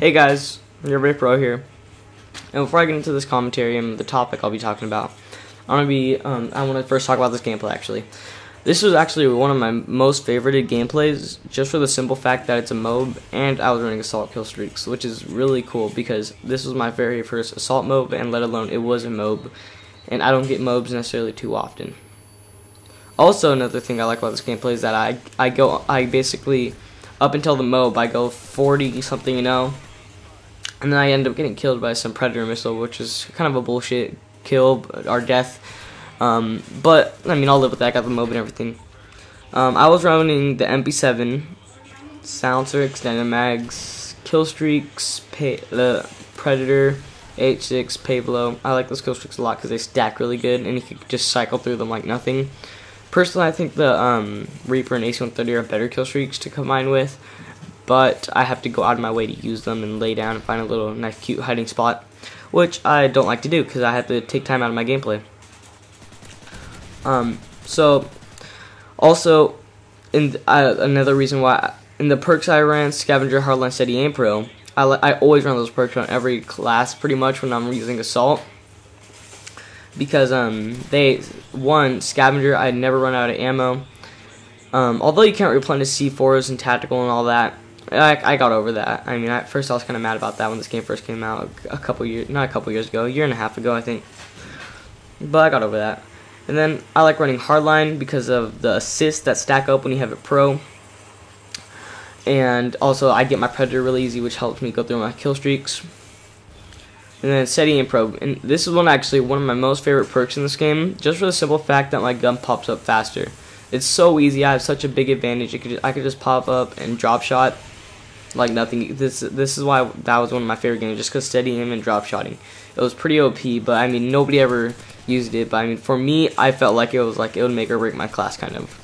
Hey guys, your Pro here. And before I get into this commentary and the topic I'll be talking about, I want to first talk about this gameplay actually. This was actually one of my most favorited gameplays, just for the simple fact that it's a MOAB and I was running assault kill streaks, which is really cool because this was my very first assault MOAB, and let alone it was a MOAB, and I don't get MOABs necessarily too often. Also, another thing I like about this gameplay is that I basically, up until the MOAB, I go 40 something, and then I end up getting killed by some predator missile, which is kind of a bullshit kill or death. But I mean, I'll live with that. I got the MOAB and everything. I was running the MP7, silencer, extended mags, kill streaks, predator, H6, payload. I like those kill streaks a lot because they stack really good, and you can just cycle through them like nothing. Personally, I think the Reaper and AC-130 are better kill streaks to combine with, but I have to go out of my way to use them and lay down and find a little nice cute hiding spot, which I don't like to do because I have to take time out of my gameplay. So also, another reason why in the perks I ran, Scavenger, Hardline, Steady, Aim Pro, I always run those perks on every class pretty much when I'm using Assault, because Scavenger, I never run out of ammo. Although you can't replenish C4s and tactical and all that, I got over that. I mean, at first I was kind of mad about that when this game first came out a year and a half ago I think, but I got over that. And then I like running Hardline because of the assists that stack up when you have it pro, and also I get my Predator really easy, which helps me go through my kill streaks. And then Steady and Probe, and this is one of my most favorite perks in this game, just for the simple fact that my gun pops up faster. It's so easy. I have such a big advantage. I could just pop up and drop shot like nothing. This is why that was one of my favorite games, just because Steady aim and drop shotting. It was pretty OP, but I mean nobody ever used it. But I mean, for me, I felt like it would make or break my class kind of.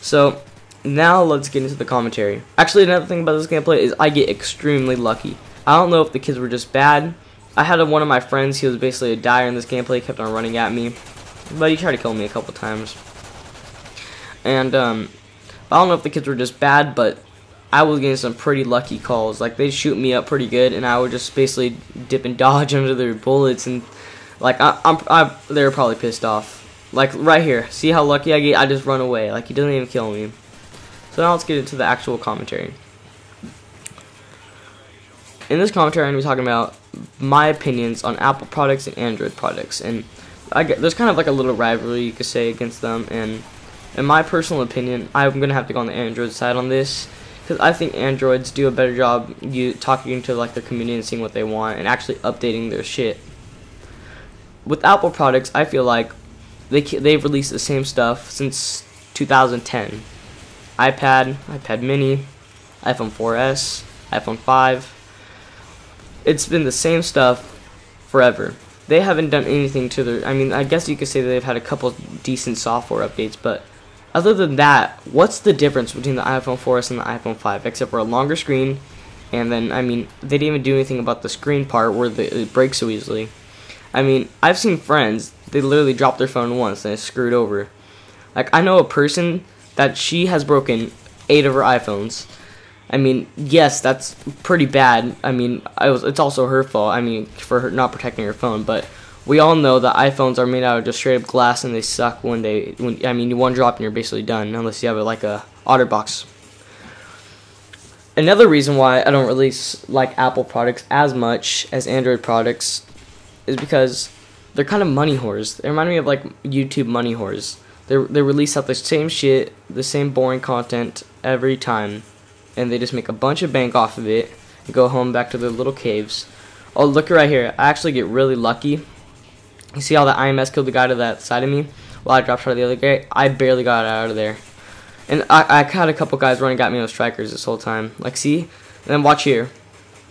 So now let's get into the commentary. Actually, another thing about this gameplay is I get extremely lucky. I don't know if the kids were just bad. I had one of my friends, he was basically a dyer in this gameplay, he kept on running at me, but he tried to kill me a couple times. And I don't know if the kids were just bad, but I was getting some pretty lucky calls. Like, they'd shoot me up pretty good, and I would just basically dip and dodge under their bullets, and like they were probably pissed off. Like right here, see how lucky I get? I just run away. Like, he doesn't even kill me. So now let's get into the actual commentary. In this commentary, I'm going to be talking about my opinions on Apple products and Android products, and there's kind of like a little rivalry you could say against them. And in my personal opinion, I'm going to have to go on the Android side on this, because I think Androids do a better job talking to like their community and seeing what they want and actually updating their shit. With Apple products, I feel like they've released the same stuff since 2010. iPad mini, iPhone 4S, iPhone 5. It's been the same stuff forever. They haven't done anything to their, I mean, I guess you could say that they've had a couple decent software updates, but other than that, what's the difference between the iPhone 4S and the iPhone 5, except for a longer screen? And then, I mean, they didn't even do anything about the screen part where it breaks so easily. I mean, I've seen friends, they literally dropped their phone once and it's screwed over. Like, I know a person that she has broken 8 of her iPhones. I mean, yes, that's pretty bad. I mean, it's also her fault, I mean, for her not protecting her phone, but we all know that iPhones are made out of just straight up glass, and they suck when I mean, one drop and you're basically done, unless you have like a OtterBox. Another reason why I don't really like Apple products as much as Android products is because they're kind of money whores. They remind me of like YouTube money whores. They release out the same shit, the same boring content every time, and they just make a bunch of bank off of it and go home back to their little caves. Oh, look right here. I actually get really lucky. You see how the IMS killed the guy to that side of me? While I dropped shot of the other guy, I barely got out of there. And I had a couple guys running at me with strikers this whole time. Like, see? And then watch here.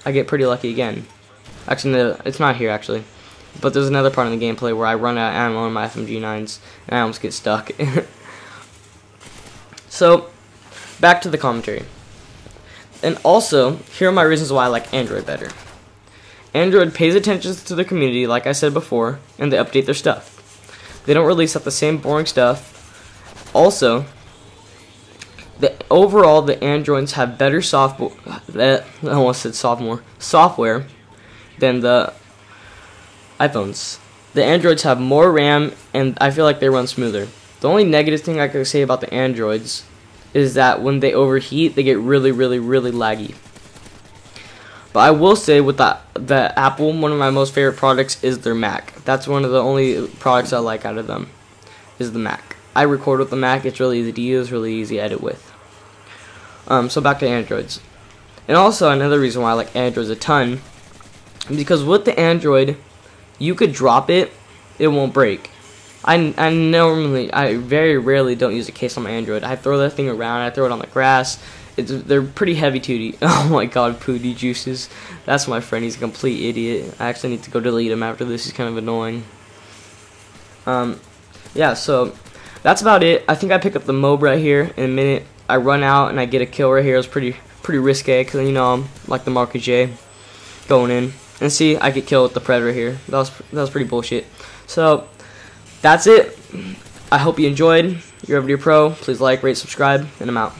I get pretty lucky again. Actually, no, it's not here, actually. But there's another part in the gameplay where I run out of ammo on my FMG9s, and I almost get stuck. So, back to the commentary. And also, here are my reasons why I like Android better. Android pays attention to their community, like I said before, and they update their stuff. They don't release up the same boring stuff. Also, overall the Androids have better software. I almost said software than the iPhones. The Androids have more RAM, and I feel like they run smoother. The only negative thing I could say about the Androids is that when they overheat, they get really laggy. But I will say with the Apple, one of my most favorite products is their Mac. That's one of the only products I like out of them, is the Mac. I record with the Mac. It's really easy to use, really easy to edit with. So back to Androids. And also another reason why I like Androids a ton, because with the Android, you could drop it, it won't break. I very rarely don't use a case on my Android. I throw that thing around, I throw it on the grass. They're pretty heavy duty. Oh my god, Pooty Juices. That's my friend, he's a complete idiot. I actually need to go delete him after this, he's kind of annoying. Yeah, so that's about it. I think I pick up the Mw3 right here in a minute. I run out and I get a kill right here. It's pretty risque, because you know I'm like the Mark of J going in. And see, I get killed with the Predator here. That was pretty bullshit. So that's it. I hope you enjoyed. You're over to your pro. Please like, rate, subscribe, and I'm out.